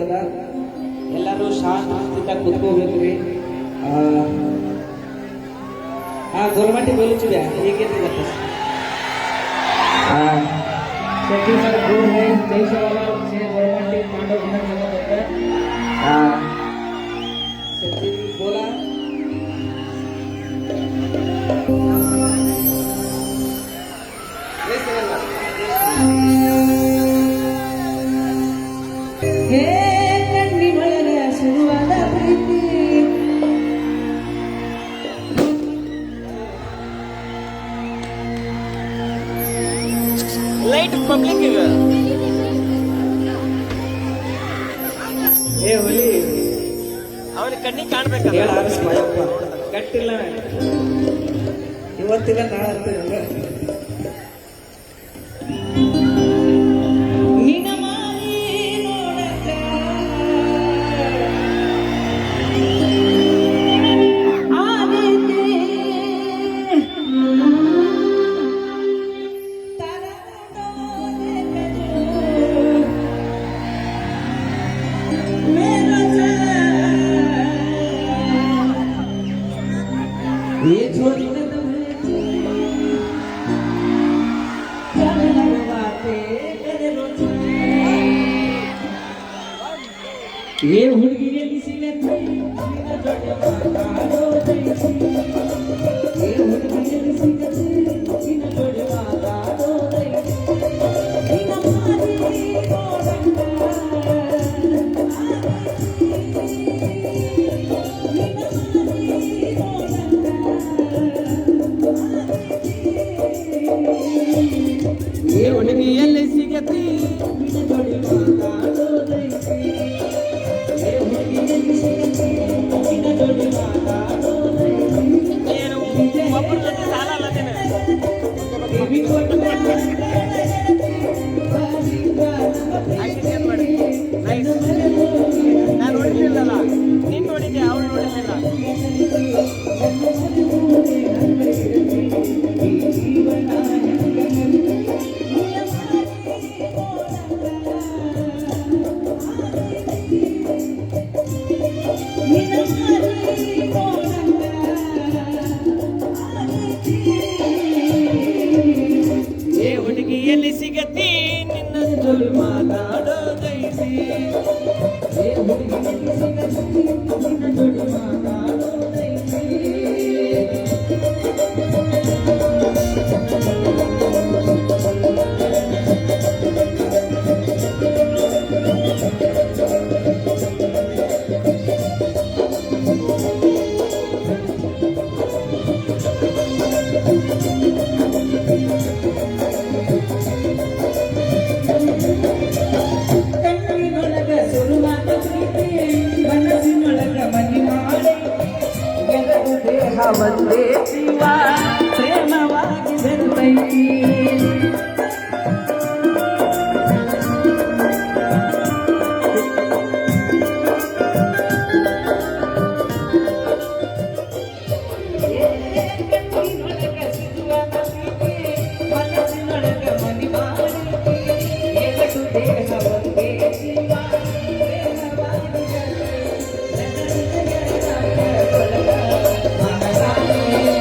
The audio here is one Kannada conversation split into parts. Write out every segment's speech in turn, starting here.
ನಡೀತದ. ಎಲ್ಲರೂ ಶಾಂತಿಯಿಂದ ಕೂತ್ಕೋಬೇಕ್ರಿ. ಗೌರ್ಮೆಂಟ್ बोलूचुया ठीक है शेट्टी सर गुड है जय शिवालाल से गवर्नमेंट पांडव विधानसभा होता शेट्टी बोला हे कन्नी ಒಳಗ ಶುರುವಾದ ಪ್ರೀತಿ ಲೈಟ್ ಪಬ್ಲಿಕ್ ಈಗ ಏ ಹುಲಿ ಅವನ ಕಣ್ಣಿಗೆ ಕಾಣಬೇಕು ಹೇಳ ಆರಿಸ್ಪಾಯಪ್ಪ ಗಟ್ಟಿಲ್ಲ ಇವತ್ತಿಲ್ಲ ನಾಳೆ ಅಂತೀರ ये छोड़ी न ये हुड़गिरे किसीने ये हुड़गिरे किसीने बिना जोड़े वादा दो बिना मारी ये हुड़गी एल सिगती बिना जोड़े वादा दो ನಾನು ನೋಡಿರ್ಲಿಲ್ಲ ನೀನ್ ನೋಡಿದ್ದೆ ಅವ್ರು ನೋಡಿರ್ಲಿಲ್ಲ ಹುಡುಗಿಯಲ್ಲಿ ಸಿಗತಿ ನಿನ್ನ ಜೊತೆ ಮಾತಾಡೋದೈತಿ ಹುಡುಗಿಯಲ್ಲಿ ಸಿಗತಿ ನಿನ್ನ ಜೊತೆ ಮಾತಾಡೋದೈತಿ ಒಂದೇ ಜೀವ ಪ್ರೇಮವಾಗಿ ಬೆರೆತೈತಿ ಮನಸ್ಸಿನೊಳಗ ಮನಿ ಮಾಡಿ ಎರಡು ದೇಹ ಒಂದೇ ಜೀವ ಪ್ರೇಮವಾಗಿ ಬೆರೆತೈತಿ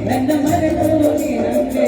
ನನ್ನ ಮರಳು ನೀ ನಂಗೆ